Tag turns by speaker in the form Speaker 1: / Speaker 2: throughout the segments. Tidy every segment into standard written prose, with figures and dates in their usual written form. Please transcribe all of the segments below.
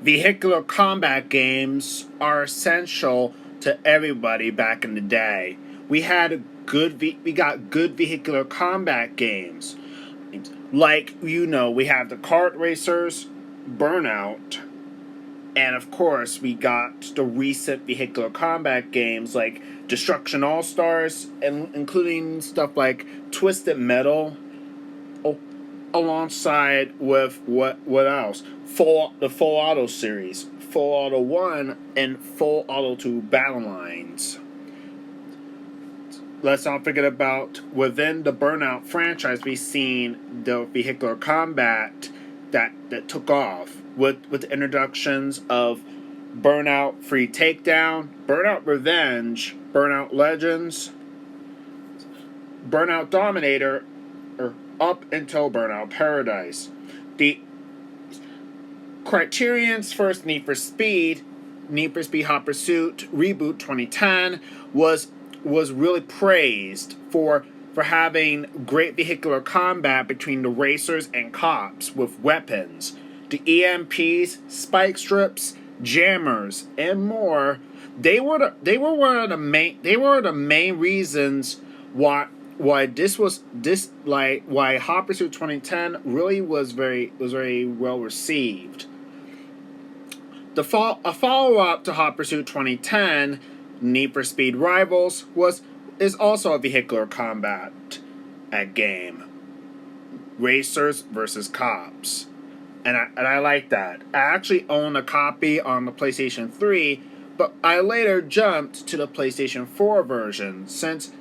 Speaker 1: Vehicular combat games are essential to everybody back in the day. We got good vehicular combat games. Like, we have the kart racers, Burnout, and of course, we got the recent vehicular combat games like Destruction All Stars, and including stuff like Twisted Metal, alongside with what else? The Full Auto series, Full Auto 1 and Full Auto 2 Battle Lines. Let's not forget about within the Burnout franchise, we've seen the vehicular combat that took off with the introductions of Burnout Free Takedown, Burnout Revenge, Burnout Legends, Burnout Dominator, or up until Burnout Paradise. The Criterion's first Need for Speed Hot Pursuit Reboot 2010 was really praised for having great vehicular combat between the racers and cops with weapons. The EMPs, spike strips, jammers, and more. They were the main reasons why Hot Pursuit 2010 really was very well received. A follow up to Hot Pursuit 2010, Need for Speed Rivals, is also a vehicular combat game. Racers versus cops. And I like that. I actually own a copy on the PlayStation 3, but I later jumped to the PlayStation 4 version since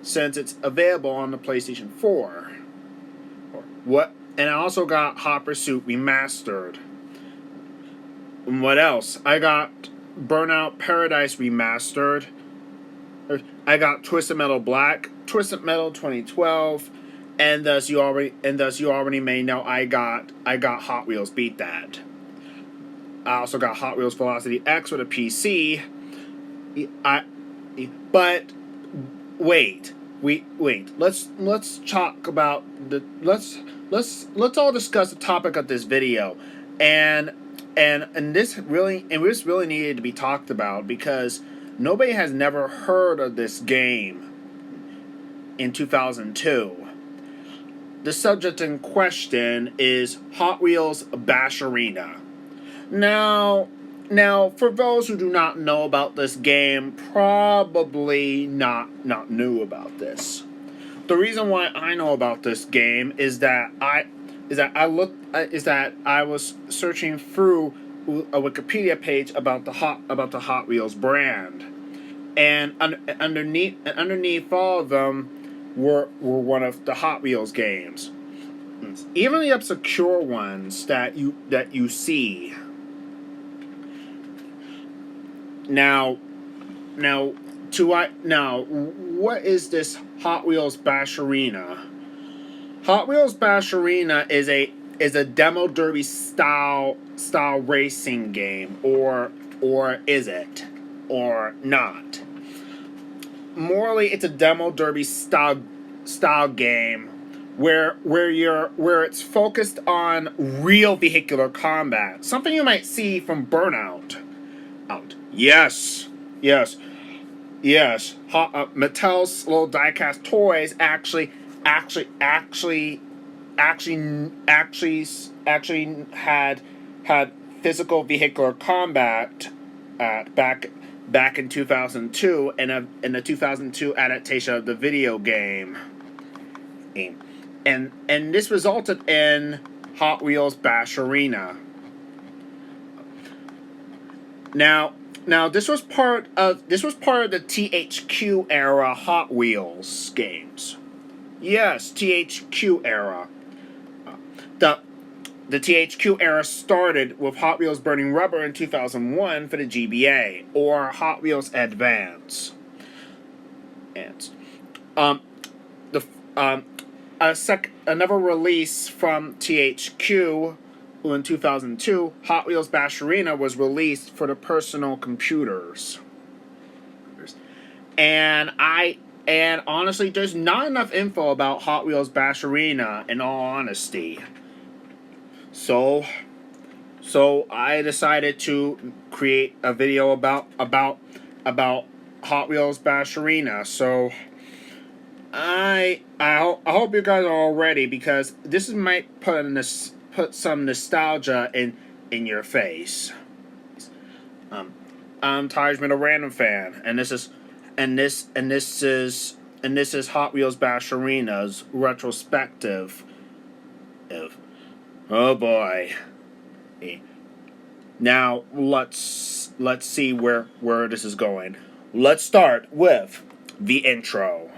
Speaker 1: it's available on the PlayStation 4. And I also got Hot Pursuit Remastered. And what else? I got Burnout Paradise Remastered. I got Twisted Metal Black, Twisted Metal 2012, and thus you already may know I got Hot Wheels Beat That. I also got Hot Wheels Velocity X with a PC. But wait. Let's talk about let's all discuss the topic of this video, and this really needed to be talked about because nobody has never heard of this game in 2002. The subject in question is Hot Wheels Bash Arena. Now, for those who do not know about this game, probably not new about this. The reason why I know about this game is that I was searching through a Wikipedia page about the Hot Wheels brand, and underneath all of them were one of the Hot Wheels games. Even the obscure ones that you see. Now, what is this Hot Wheels Bash Arena? Hot Wheels Bash Arena is a demo derby style racing game, or is it, or not? Morally, it's a demo derby style game where it's focused on real vehicular combat, something you might see from Burnout. Yes. Mattel's little diecast toys actually had physical vehicular combat back in 2002 in the 2002 adaptation of the video game. And this resulted in Hot Wheels Bash Arena. Now this was part of the THQ era Hot Wheels games. Yes, THQ era. The THQ era started with Hot Wheels Burning Rubber in 2001 for the GBA, or Hot Wheels Advance. And another release from THQ in 2002, Hot Wheels Bash Arena was released for the personal computers. And honestly, there's not enough info about Hot Wheels Bash Arena, in all honesty. So So I decided to create a video about Hot Wheels Bash Arena. So I hope you guys are all ready, because this might put some nostalgia in your face. Um, I'm Tajman, a random fan, and this is Hot Wheels Bash Arena's retrospective. Oh boy! Now let's see where this is going. Let's start with the intro.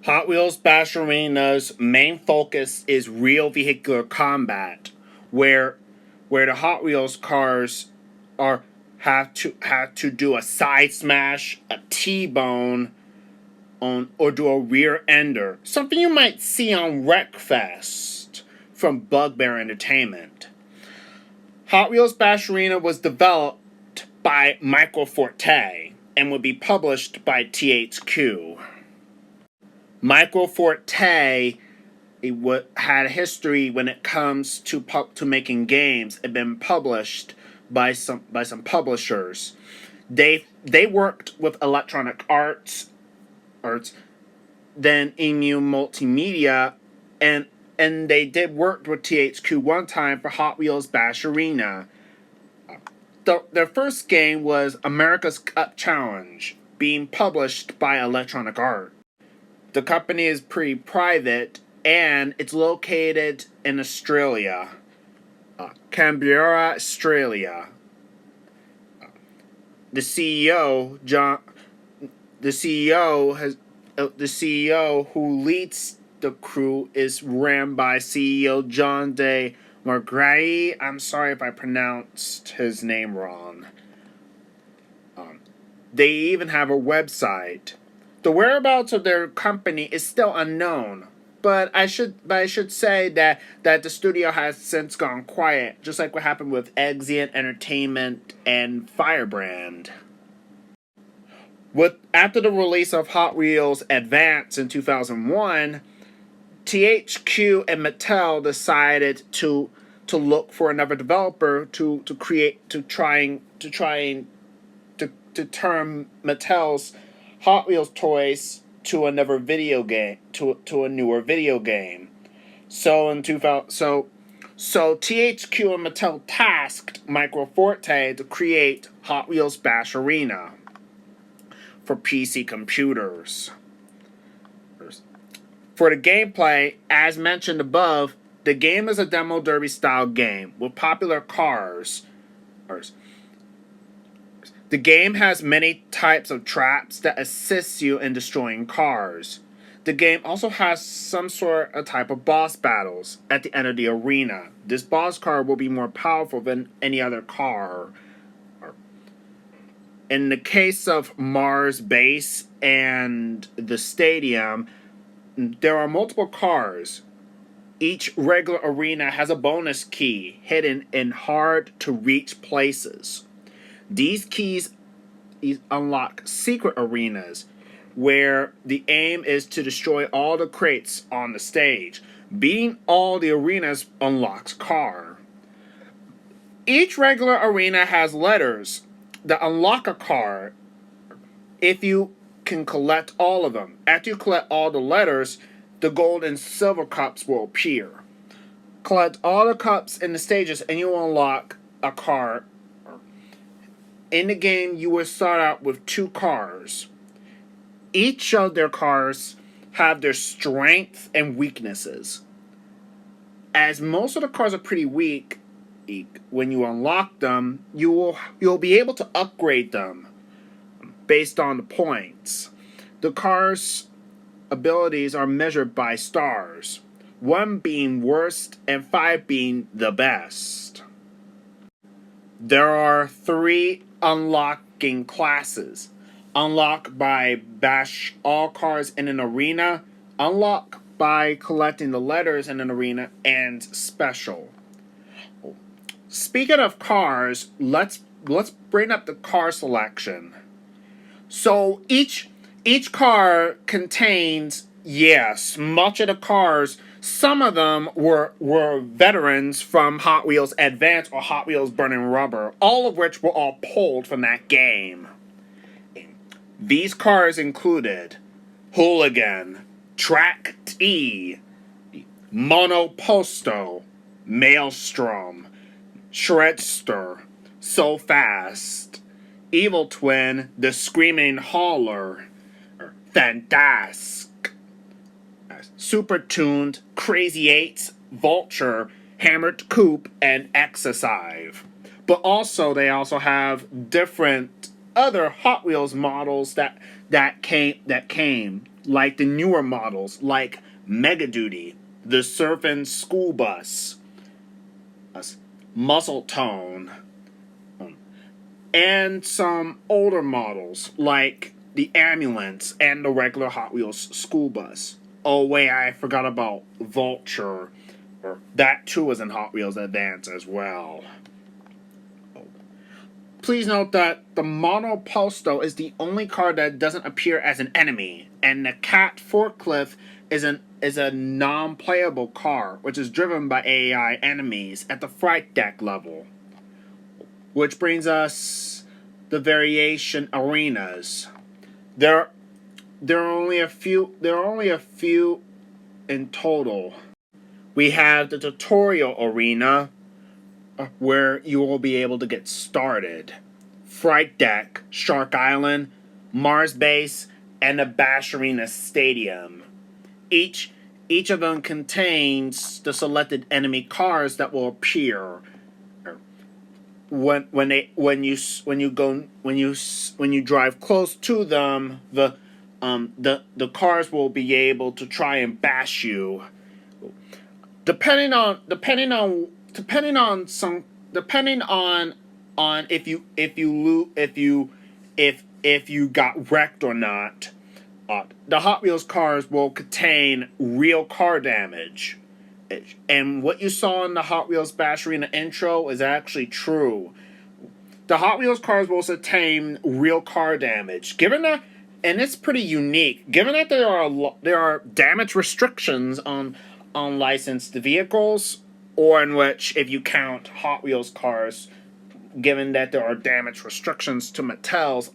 Speaker 1: Hot Wheels Bash Arena's main focus is real vehicular combat, where the Hot Wheels cars are have to do a side smash, a T-bone, or do a rear ender, something you might see on Wreckfest from Bugbear Entertainment. Hot Wheels Bash Arena was developed by Michael Forte and would be published by THQ. Michael Forte had a history when it comes to making games. It had been published by some publishers. They worked with Electronic Arts, then Emu Multimedia, and they did work with THQ one time for Hot Wheels Bash Arena. Their first game was America's Cup Challenge, being published by Electronic Arts. The company is pretty private, and it's located in Australia, Canberra, Australia. The CEO who leads the crew is ran by CEO John De Margray. I'm sorry if I pronounced his name wrong. They even have a website. The whereabouts of their company is still unknown, but I should say that the studio has since gone quiet, just like what happened with Exient Entertainment and Firebrand. After the release of Hot Wheels Advance in 2001, THQ and Mattel decided to look for another developer to turn Mattel's Hot Wheels toys to another video game, to a newer video game. So in 2000, so THQ and Mattel tasked Michael Forte to create Hot Wheels Bash Arena for PC computers. For the gameplay, as mentioned above, the game is a demo derby style game with popular cars. The game has many types of traps that assist you in destroying cars. The game also has some sort of type of boss battles at the end of the arena. This boss car will be more powerful than any other car In the case of Mars Base and the stadium, there are multiple cars. Each regular arena has a bonus key hidden in hard to reach places. These keys unlock secret arenas where the aim is to destroy all the crates on the stage. Beating all the arenas unlocks car. Each regular arena has letters that unlock a car if you can collect all of them. After you collect all the letters, the gold and silver cups will appear. Collect all the cups in the stages and you will unlock a car. In the game, you will start out with 2 cars. Each of their cars have their strengths and weaknesses. As most of the cars are pretty weak, when you unlock them, you'll be able to upgrade them based on the points. The car's abilities are measured by stars, 1 being worst and 5 being the best. There are 3 unlocking classes. Unlock by bash all cars in an arena, unlock by collecting the letters in an arena, and special. Speaking of cars, let's bring up the car selection. So each car contains, yes, much of the cars. Some of them were veterans from Hot Wheels Advance or Hot Wheels Burning Rubber, all of which were all pulled from that game. These cars included Hooligan, Track T, Monoposto, Maelstrom, Shredster, So Fast, Evil Twin, The Screaming Hauler, Fantasque, Super Tuned, Crazy Eights, Vulture, Hammered Coupe, and Exercise. But also, they also have different other Hot Wheels models that came, like the newer models, like Mega Duty, the Surfing School Bus, Muscle Tone, and some older models like the Ambulance and the regular Hot Wheels school bus. Oh wait, I forgot about Vulture. That too was in Hot Wheels Advance as well. Please note that the Monoposto is the only car that doesn't appear as an enemy, and the Cat Forklift is a non-playable car, which is driven by AI enemies at the Fright Deck level. Which brings us the variation arenas. There are only a few in total. We have the tutorial arena, where you will be able to get started. Fright Deck, Shark Island, Mars Base, and the Bash Arena Stadium. Each of them contains the selected enemy cars that will appear when you drive close to them. The cars will be able to try and bash you. Depending on if you got wrecked or not, the Hot Wheels cars will contain real car damage. And what you saw in the Hot Wheels Bash Arena intro is actually true. The Hot Wheels cars will sustain real car damage. And it's pretty unique, given that there are damage restrictions on licensed vehicles, or in which, if you count Hot Wheels cars, given that there are damage restrictions to Mattel's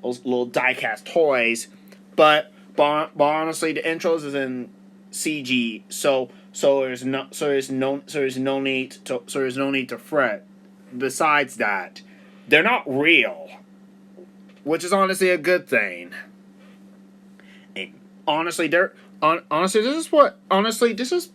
Speaker 1: those little die-cast toys, but honestly, the intros is in CG, so there's no need to fret. Besides that, they're not real, which is honestly a good thing. And honestly, this is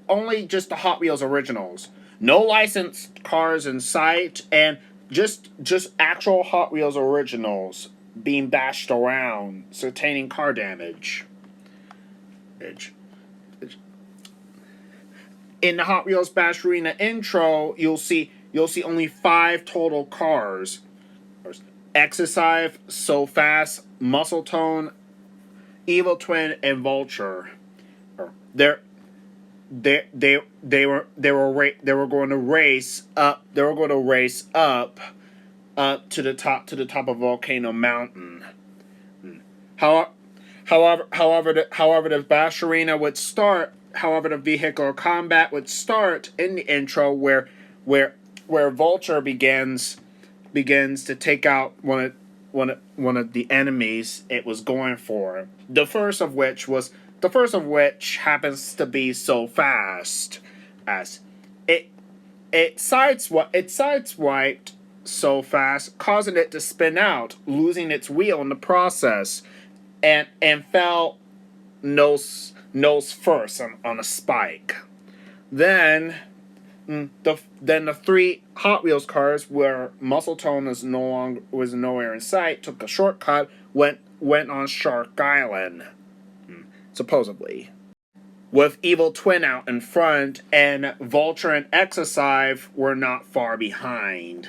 Speaker 1: only just the Hot Wheels originals. No licensed cars in sight, and just actual Hot Wheels originals being bashed around, sustaining car damage. In the Hot Wheels Bash Arena intro, you'll see only 5 total cars. Exercise, So Fast, Muscle Tone, Evil Twin, and Vulture. They're they were going to race up. They were going to race up to the top of Volcano Mountain. How, however, the bash arena would start. However, the vehicular combat would start in the intro, where where Vulture begins to take out one of the enemies it was going for. The first of which happens to be So Fast, as it sideswiped So Fast, causing it to spin out, losing its wheel in the process, and fell nose first on a spike. Then the three Hot Wheels cars where Muscle Tone was nowhere in sight took a shortcut, went on Shark Island, supposedly, with Evil Twin out in front, and Vulture and Exercise were not far behind.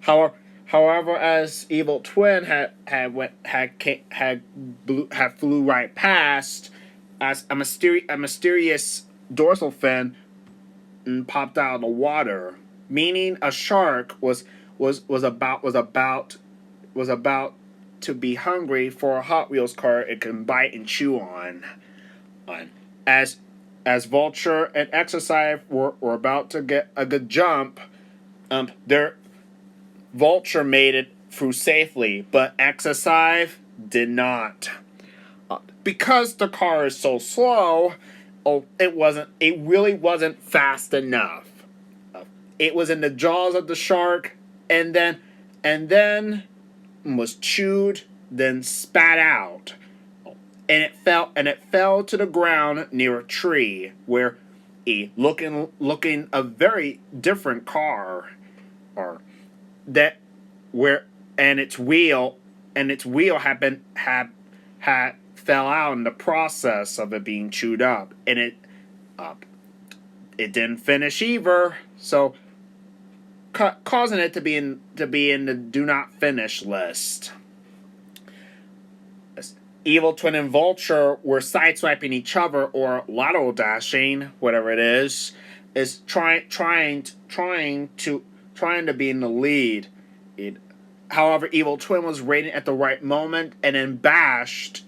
Speaker 1: However, as Evil Twin had flew right past, as a mysterious dorsal fin popped out of the water, meaning a shark was about to be hungry for a Hot Wheels car it can bite and chew on. As Vulture and Exercise were about to get a good jump, their Vulture made it through safely, but Exercise did not. Because the car is so slow, it really wasn't fast enough. It was in the jaws of the shark, and then was chewed, then spat out. And it fell to the ground near a tree, where looking a very different car, or that where and its wheel had fell out in the process of it being chewed up, and it didn't finish either, so causing it to be in the do not finish list. Evil Twin and Vulture were sideswiping each other, or lateral dashing, whatever it is trying to be in the lead. However, Evil Twin was rating at the right moment, and then bashed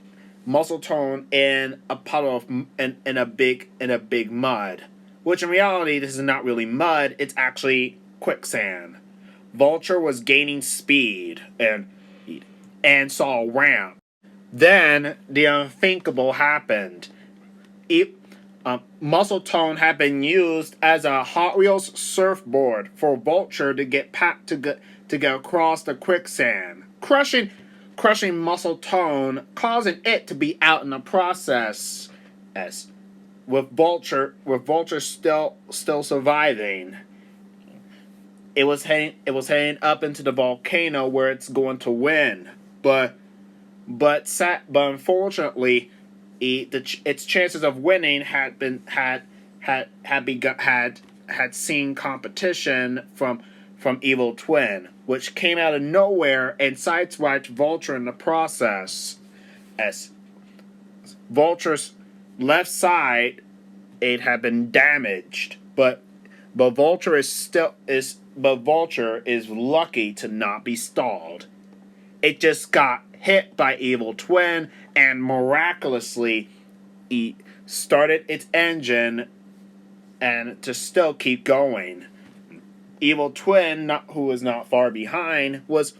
Speaker 1: Muscle Tone in a puddle of in a big mud. Which in reality, this is not really mud; it's actually quicksand. Vulture was gaining speed and saw a ramp. Then the unthinkable happened. Muscle Tone had been used as a Hot Wheels surfboard for Vulture to get across the quicksand, crushing Muscle Tone, causing it to be out in the process. As with Vulture still surviving, it was heading up into the volcano where it's going to win, but unfortunately, its chances of winning had seen competition from Evil Twin, which came out of nowhere and sideswiped Vulture in the process. As Vulture's left side, it had been damaged, but Vulture is lucky to not be stalled. It just got hit by Evil Twin and miraculously started its engine and to still keep going. Evil Twin, who was not far behind, was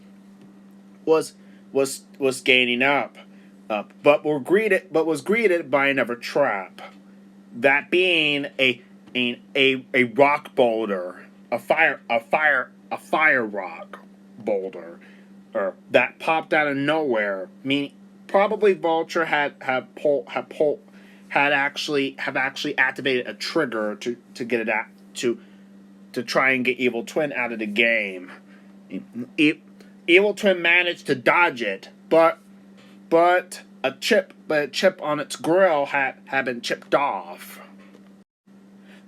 Speaker 1: gaining up, but was greeted by another trap. That being a rock boulder, a fire rock boulder, that popped out of nowhere. Meaning, probably Vulture had actually activated a trigger to get it out to try and get Evil Twin out of the game. Evil Twin managed to dodge it, but a chip on its grill had been chipped off.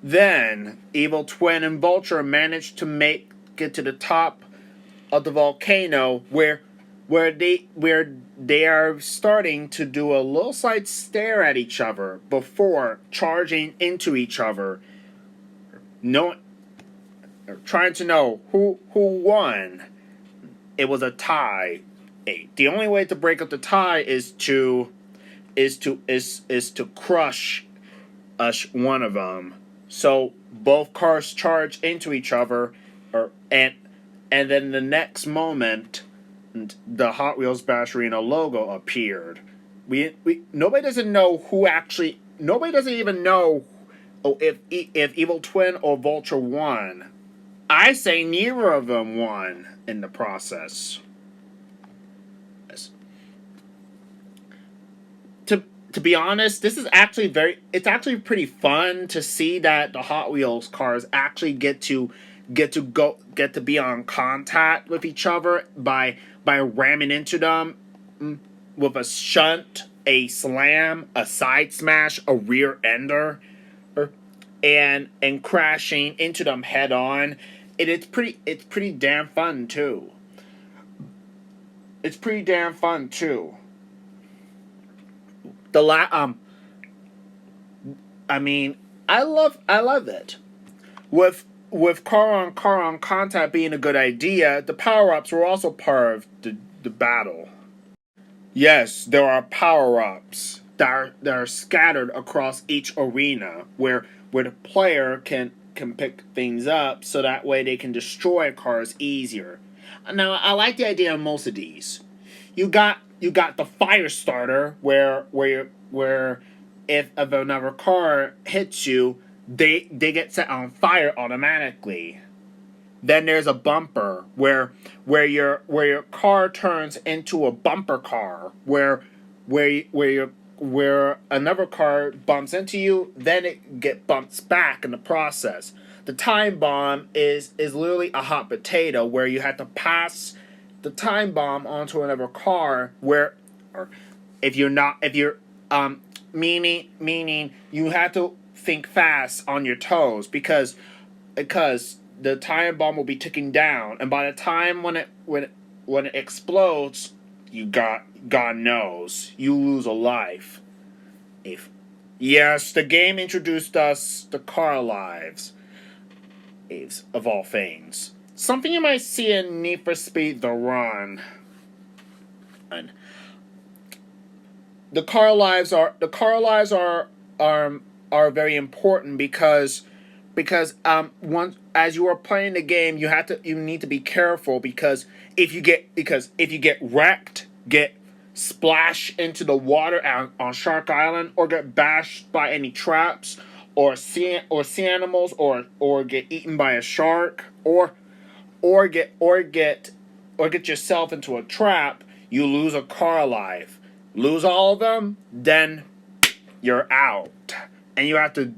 Speaker 1: Then Evil Twin and Vulture managed to get to the top of the volcano where they are starting to do a little slight stare at each other before charging into each other. No, trying to know who won. It was a tie. The only way to break up the tie is to crush one of them. So both cars charge into each other, and then the next moment, the Hot Wheels Bash Arena logo appeared. Nobody doesn't know who actually. Nobody doesn't even know if Evil Twin or Vulture won. I say neither of them won in the process. Yes. To be honest, this is actually it's actually pretty fun to see that the Hot Wheels cars actually get to be on contact with each other by ramming into them with a shunt, a slam, a side smash, a rear ender, and crashing into them head on. It's pretty damn fun too. It's pretty damn fun too. I mean, I love it. With car on contact being a good idea, the power ups were also part of the battle. Yes, there are power ups that are scattered across each arena where the player can pick things up so that way they can destroy cars easier. Now, I like the idea of most of these. You got the fire starter where if another car hits you, they get set on fire automatically. Then there's a bumper where your car turns into a bumper car where another car bumps into you, then it bumps back in the process. The time bomb is literally a hot potato where you have to pass the time bomb onto another car where, or if you're meaning you have to think fast on your toes because the time bomb will be ticking down, and by the time when it explodes, God knows you lose a life. Yes, the game introduced us the car lives of all things. Something you might see in Need for Speed The Run. And the car lives are very important because once as you are playing the game, you need to be careful because if you get wrecked, get splashed into the water on Shark Island, or get bashed by any traps, or sea animals, or get eaten by a shark, or get yourself into a trap, you lose a car life. Lose all of them, then you're out, and you have to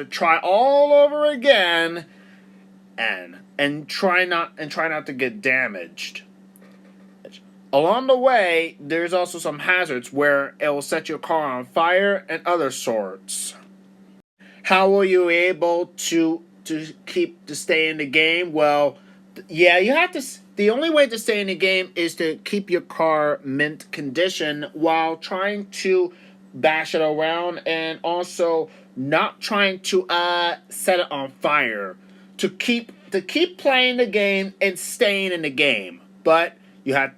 Speaker 1: try all over again, and try not to get damaged. Along the way, there's also some hazards where it will set your car on fire and other sorts. How were you able to stay in the game? Well, yeah, you have to. The only way to stay in the game is to keep your car mint condition while trying to bash it around, and also not trying to set it on fire. To keep playing the game and staying in the game, but you gotta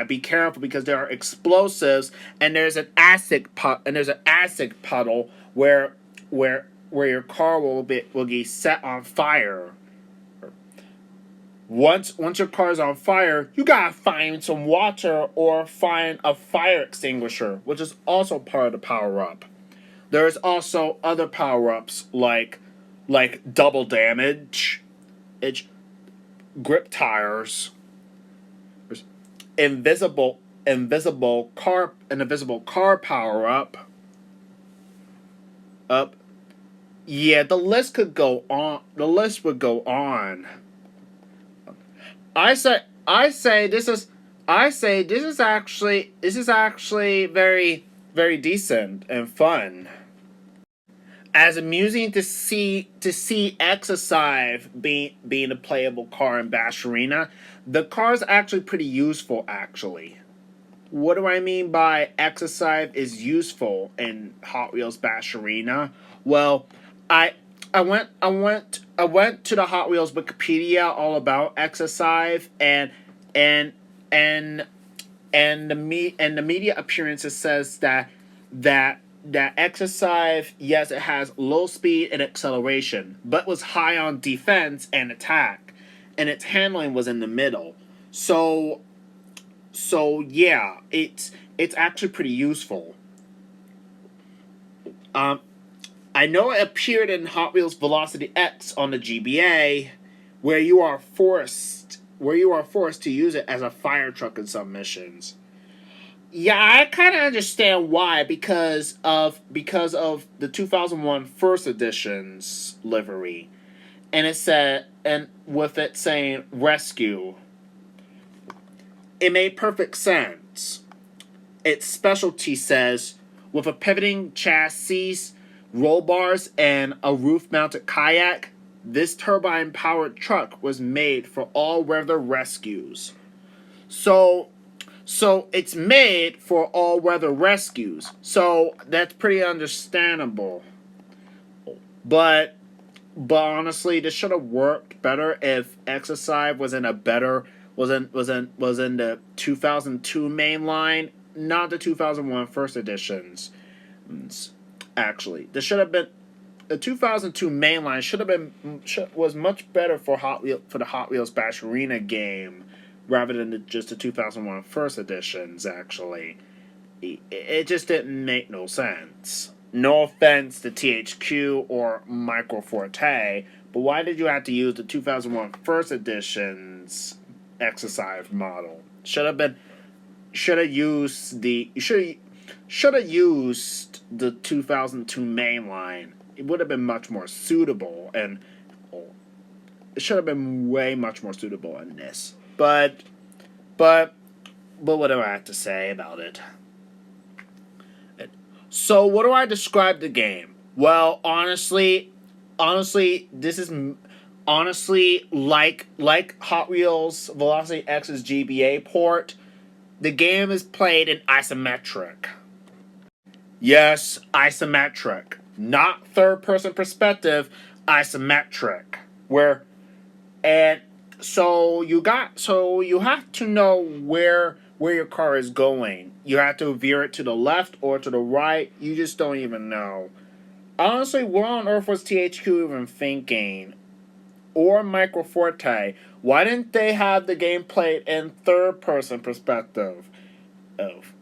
Speaker 1: be careful because there are explosives, and there's an acid puddle where your car will be set on fire. Once your car's on fire, you gotta find some water or find a fire extinguisher, which is also part of the power up. There's also other power ups like double damage, grip tires, invisible car power up. Yeah, the list could go on. The list would go on. I say this is actually very, very decent and fun. as amusing to see Exercise being a playable car in Bash Arena, the car is actually pretty useful. Actually, what do I mean by Exercise is useful in Hot Wheels Bash Arena? Well, I I went to the Hot Wheels Wikipedia all about Exercise and and and the media appearances says that that Exercise, yes, it has low speed and acceleration, but was high on defense and attack, and its handling was in the middle. So yeah, it's actually pretty useful. Um, I know it appeared in Hot Wheels Velocity X on the GBA, where you are forced to use it as a fire truck in some missions. Yeah, I kind of understand why, because of the 2001 first edition's livery, and it said, and with it saying rescue, it made perfect sense. Its specialty says, with a pivoting chassis, roll bars, and a roof-mounted kayak, this turbine-powered truck was made for all-weather rescues. So it's made for all weather rescues. So that's pretty understandable. But honestly, this should have worked better if Exercise was in the 2002 main line, not the 2001 first editions. Actually, this should have been the 2002 main line was much better for the Hot Wheels Bash Arena game rather than just the 2001 first editions. Actually, it just didn't make no sense. No offense to THQ or Micro Forte, but why did you have to use the 2001 first edition's Exercise model? Should have used the 2002 mainline. It would have been much more suitable, and it should have been way much more suitable in this. But what do I have to say about it? So what do I describe the game? Well, honestly, this is honestly like Hot Wheels Velocity X's GBA port. The game is played in isometric. Yes, isometric, not third person perspective. Isometric, where and so you have to know where your car is going. You have to veer it to the left or to the right. You just don't even know. Honestly, what on earth was THQ even thinking? Or Microforte? Why didn't they have the game played in third person perspective? Of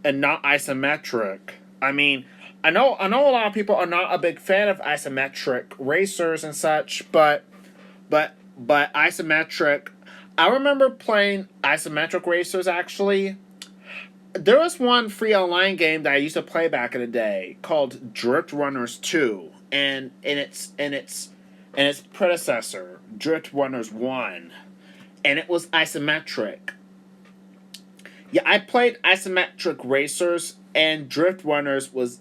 Speaker 1: and not isometric. I mean, I know a lot of people are not a big fan of isometric racers and such, but isometric. I remember playing isometric racers. Actually, there was one free online game that I used to play back in the day called Drift Runners 2, and its predecessor, Drift Runners 1, and it was isometric. Yeah, I played isometric racers, and Drift Runners was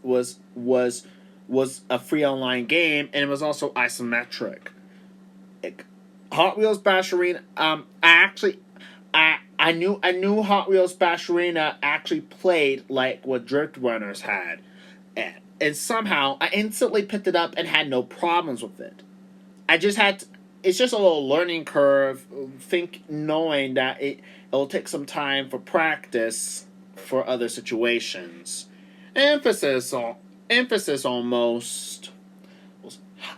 Speaker 1: a free online game, and it was also isometric. Like, Hot Wheels Bash Arena. I knew Hot Wheels Bash Arena actually played like what Drift Runners had, and somehow I instantly picked it up and had no problems with it. I just had. It's just a little learning curve. Knowing that it'll take some time for practice for other situations. Emphasis on emphasis almost.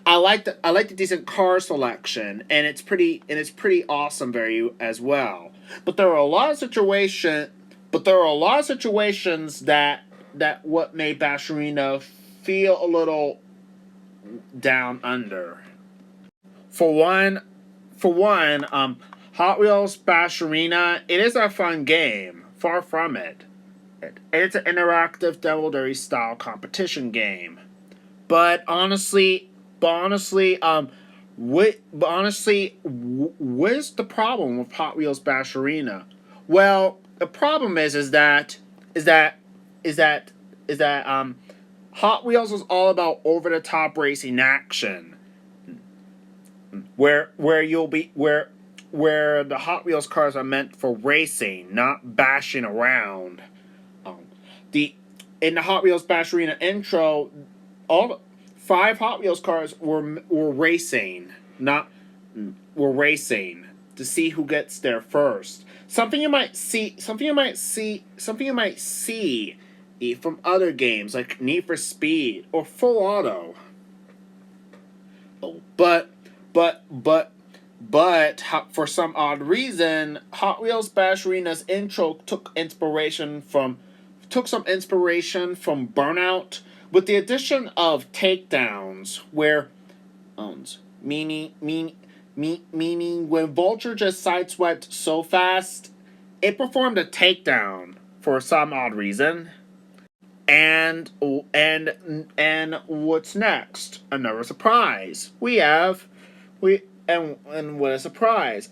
Speaker 1: I like the decent car selection, and it's pretty awesome very as well. But there are a lot of situations that what made Basharina feel a little down under. For one, Hot Wheels Bash Arena, it is a fun game. Far from it. It's an interactive Devil Dairy style competition game. But honestly, what's the problem with Hot Wheels Bash Arena? Well, the problem is that is that is that is that Hot Wheels was all about over the top racing action, where you'll be where the Hot Wheels cars are meant for racing, not bashing around. Um, the in the Hot Wheels Bash Arena intro, all 5 Hot Wheels cars were racing, not were racing to see who gets there first. Something you might see from other games like Need for Speed or Full Auto. Oh, but for some odd reason, Hot Wheels Bash Arena's intro took some inspiration from Burnout, with the addition of takedowns, where meaning meaning when Vulture just sideswiped so fast, it performed a takedown for some odd reason. And what's next? Another surprise. And what a surprise.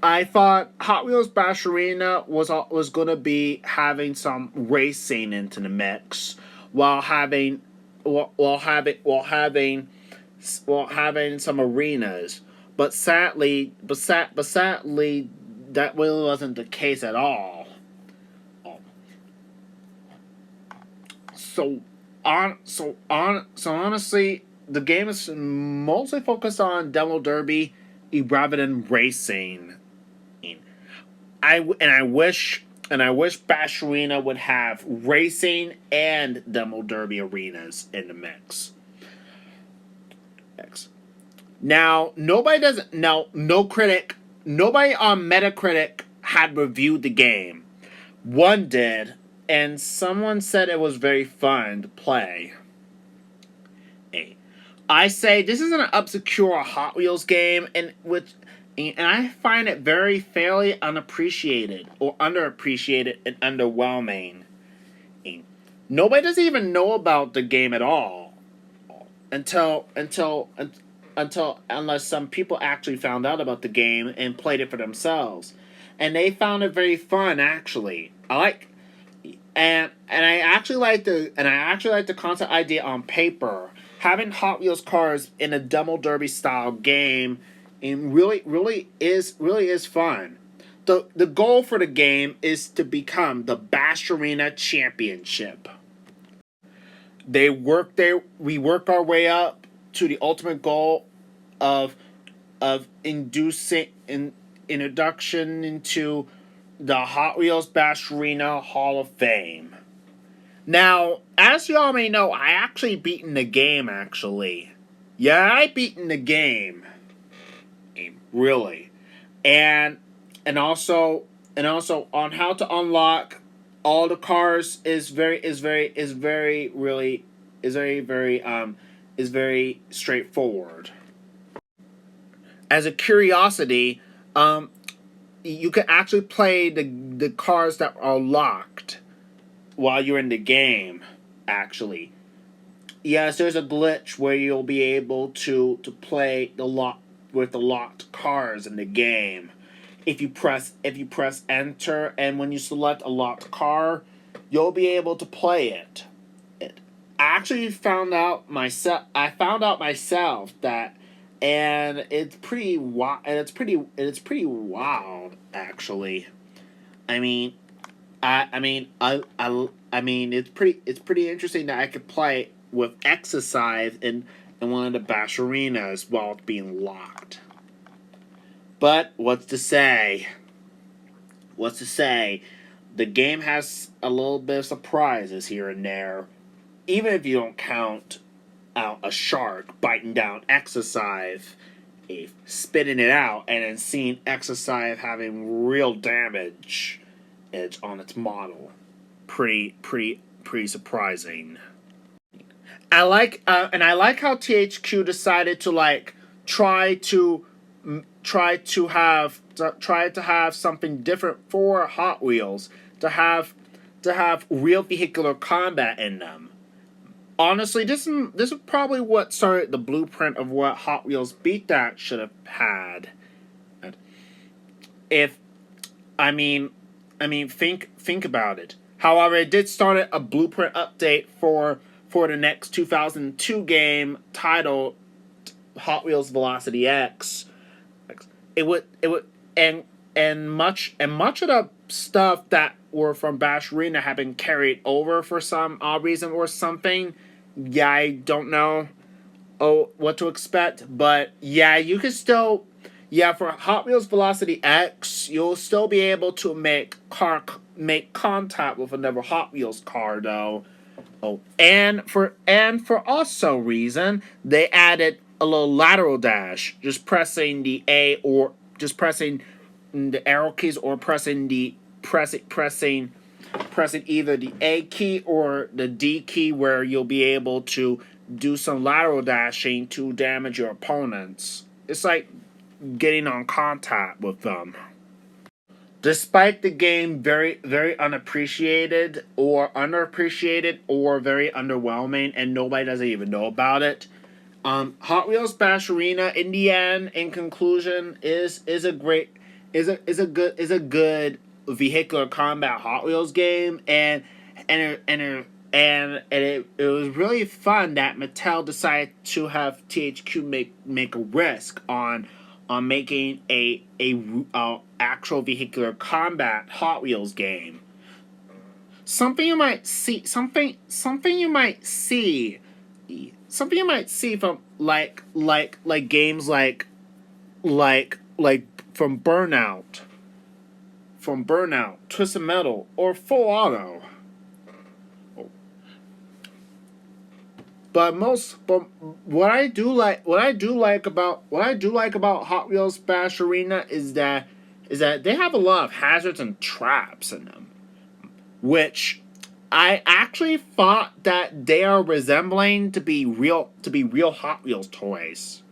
Speaker 1: I thought Hot Wheels Bash Arena was gonna be having some racing into the mix, while having some arenas. But sadly, that really wasn't the case at all. So honestly, the game is mostly focused on Demo Derby rather than racing. I wish Bash Arena would have racing and Demo Derby arenas in the mix. Now, nobody on Metacritic had reviewed the game. One did, and someone said it was very fun to play. I say this is an obscure Hot Wheels game, and I find it very fairly unappreciated or underappreciated and underwhelming. Nobody doesn't even know about the game at all until unless some people actually found out about the game and played it for themselves, and they found it very fun. Actually, I actually like the concept idea on paper. Having Hot Wheels cars in a Demo Derby style game, and really is fun. The goal for the game is to become the Bash Arena Championship. We work our way up to the ultimate goal of inducing an introduction into the Hot Wheels Bash Arena Hall of Fame. Now, as you all may know, I actually beaten the game, actually. Yeah, I beaten the game. Really. And also on how to unlock all the cars is very straightforward. As a curiosity, you can actually play the cars that are locked while you're in the game, actually. Yes, there's a glitch where you'll be able to play the locked cars in the game. If you press enter, and when you select a locked car, you'll be able to play it. I actually found out myself that, and it's pretty wild. And it's pretty wild, actually. I mean, it's pretty interesting that I could play with exercise in one of the Bash arenas while it's being locked. But what's to say? The game has a little bit of surprises here and there, even if you don't count out a shark biting down exercise, spitting it out, and then seeing exercise having real damage on its model. Pretty surprising. I like how THQ decided to try to have something different for Hot Wheels, to have real vehicular combat in them. Honestly, this is probably what started the blueprint of what Hot Wheels Beat That should have had. If think about it. However, it did start a blueprint update for for the next 2002 game titled Hot Wheels Velocity X. It would and much of the stuff that were from Bash Arena have been carried over for some odd reason or something. Yeah, I don't know what to expect, but yeah, you can still, yeah, for Hot Wheels Velocity X, you'll still be able to make contact with another Hot Wheels car though. Oh, and for also reason, they added a little lateral dash. Just pressing the A or just pressing the arrow keys or pressing either the A key or the D key, where you'll be able to do some lateral dashing to damage your opponents. It's like getting on contact with them. Despite the game very very unappreciated or underappreciated or very underwhelming and nobody doesn't even know about it, Hot Wheels Bash Arena in the end, in conclusion, is a great is a good vehicular combat Hot Wheels game, and it was really fun that Mattel decided to have THQ make a risk on making a actual vehicular combat Hot Wheels game. Something you might see from like games like from Burnout, Twisted Metal, or Full Auto. But what I do like about Hot Wheels Bash Arena is that they have a lot of hazards and traps in them, which I actually thought that they are resembling to be real Hot Wheels toys.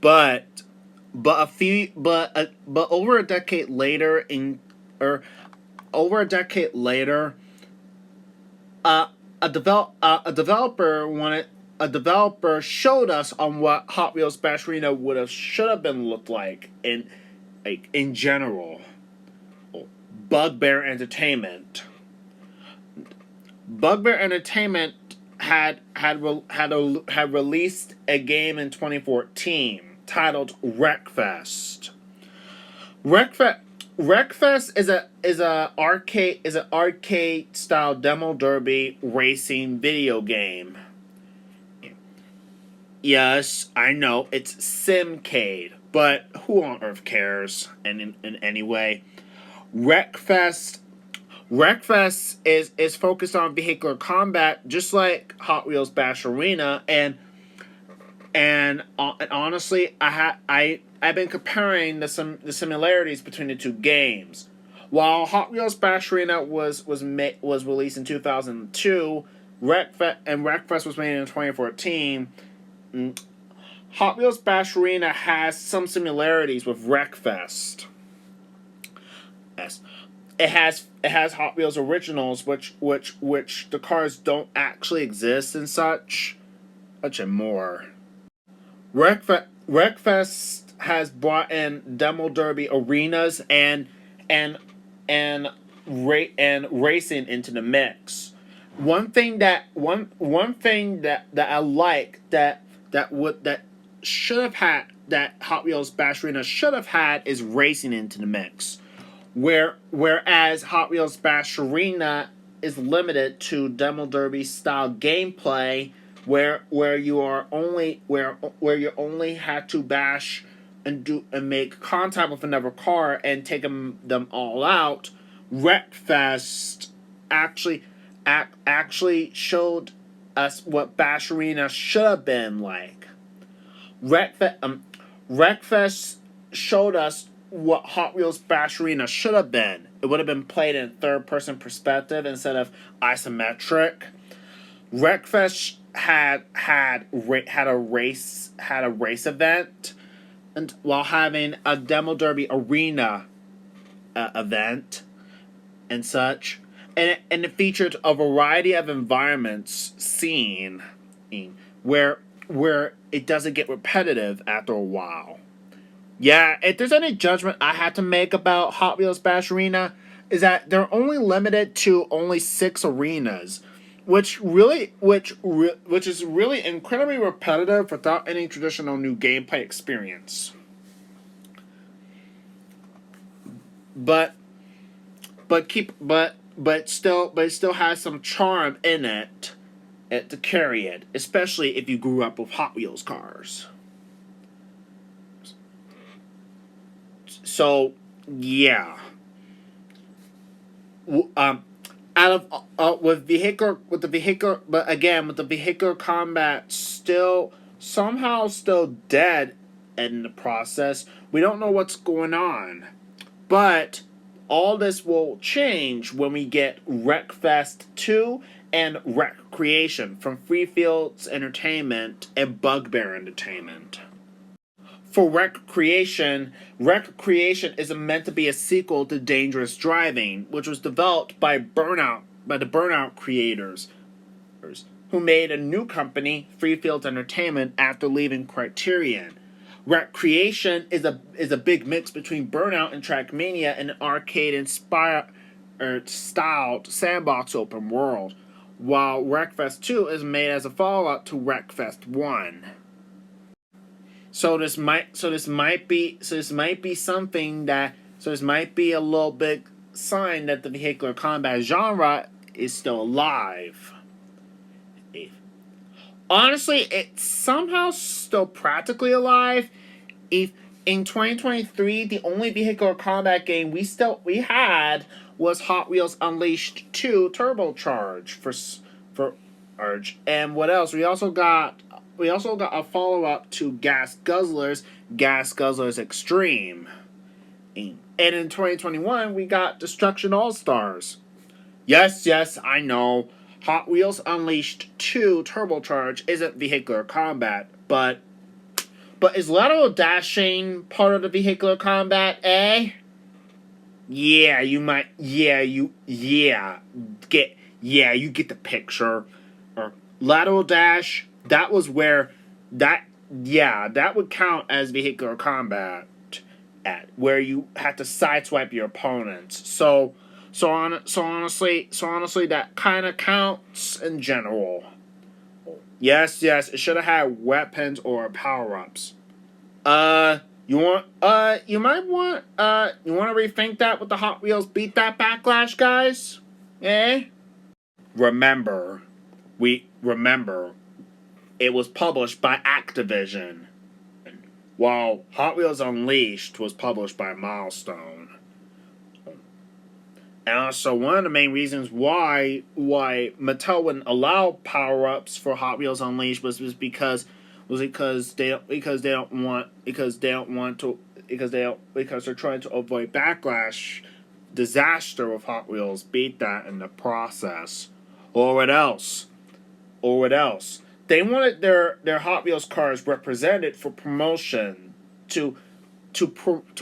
Speaker 1: But over a decade later or over a decade later, uh, a developer showed us on what Hot Wheels Bash Arena should have been looked like in general. Bugbear Entertainment. Bugbear Entertainment had released a game in 2014 titled Wreckfest. Wreckfest is an arcade style demo derby racing video game. Yes, I know it's Simcade, but who on earth cares? In any way, Wreckfest is focused on vehicular combat, just like Hot Wheels Bash Arena, and honestly, I've been comparing the similarities between the two games. While Hot Wheels Bash Arena was released in 2002, Wreckfest was made in 2014. Hot Wheels Bash Arena has some similarities with Wreckfest. Yes. It has Hot Wheels originals, which the cars don't actually exist and such and more. Wreckfest has brought in demo derby arenas and racing into the mix. One thing that I like that should have had that Hot Wheels Bash Arena should have had is racing into the mix. Whereas Hot Wheels Bash Arena is limited to demo derby style gameplay, where you only have to bash and make contact with another car and take them all out. Wreckfest actually showed us what Bash Arena should have been like. Wreckfest showed us what Hot Wheels Bash Arena should have been. It would have been played in third person perspective instead of isometric. Wreckfest had a race event, and while having a demo derby arena event and such, and it featured a variety of environments seen where it doesn't get repetitive after a while. Yeah, if there's any judgment I had to make about Hot Wheels Bash Arena, is that they're only limited to only 6 arenas, which is really incredibly repetitive without any traditional new gameplay experience. But it still has some charm in it to carry it, especially if you grew up with Hot Wheels cars. So yeah, out of with the vehicle, but again with the vehicular combat still dead in the process. We don't know what's going on, but all this will change when we get Wreckfest 2 and Recreation from Free Fields Entertainment and Bugbear Entertainment. For Recreation is meant to be a sequel to Dangerous Driving, which was developed by the Burnout creators, who made a new company, Free Fields Entertainment, after leaving Criterion. Recreation is a big mix between Burnout and Trackmania, an arcade-inspired styled sandbox open world, while Wreckfest 2 is made as a follow-up to Wreckfest 1. So this might be a little bit sign that the vehicular combat genre is still alive. Honestly, it's somehow still practically alive. If in 2023, the only vehicular combat game we had was Hot Wheels Unleashed 2 Turbocharge for Urge. And what else? We also got a follow up to Gas Guzzlers Extreme. And in 2021, we got Destruction All Stars. Yes, I know. Hot Wheels Unleashed 2 Turbocharge isn't vehicular combat, but is lateral dashing part of the vehicular combat, eh? Yeah, you might. You get the picture. Or lateral dash. That was where that would count as vehicular combat at where you had to sideswipe your opponents. So honestly, that kind of counts in general. Yes, it should have had weapons or power-ups. You might want you want to rethink that with the Hot Wheels Beat That Backlash, guys? Eh? Remember, it was published by Activision, while Hot Wheels Unleashed was published by Milestone. And also, one of the main reasons why Mattel wouldn't allow power-ups for Hot Wheels Unleashed was because they're trying to avoid backlash, disaster with Hot Wheels Beat That in the process, or what else? They wanted their Hot Wheels cars represented for promotion to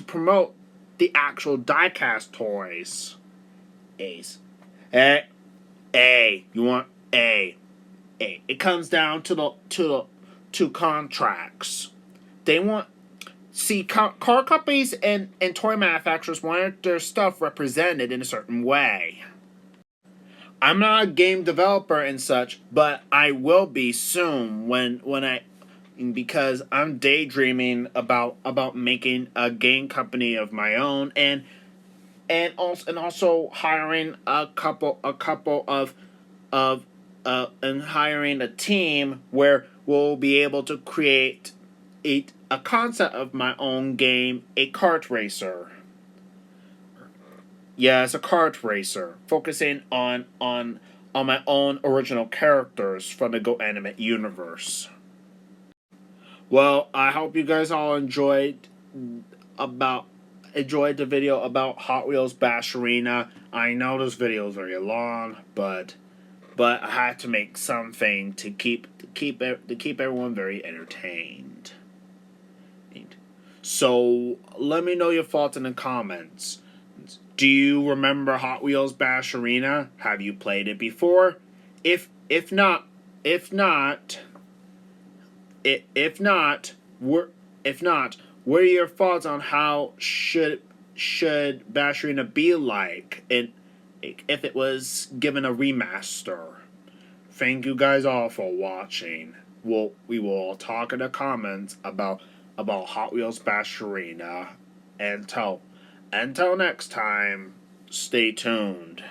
Speaker 1: promote the actual diecast toys. A's. You want A. It comes down to contracts. They want car companies and toy manufacturers wanted their stuff represented in a certain way. I'm not a game developer and such, but I will be soon because I'm daydreaming about making a game company of my own and also hiring and hiring a team where we'll be able to create a concept of my own game, a kart racer. Yeah, it's a kart racer, focusing on my own original characters from the Go Animate universe. Well, I hope you guys all enjoyed the video about Hot Wheels Bash Arena. I know this video is very long, but I had to make something to keep everyone very entertained. So let me know your thoughts in the comments. Do you remember Hot Wheels Bash Arena? Have you played it before? If not, what are your thoughts on how should Bash Arena be like if it was given a remaster? thank you guys all for watching. We will all talk in the comments about Hot Wheels Bash Arena. Until next time, stay tuned.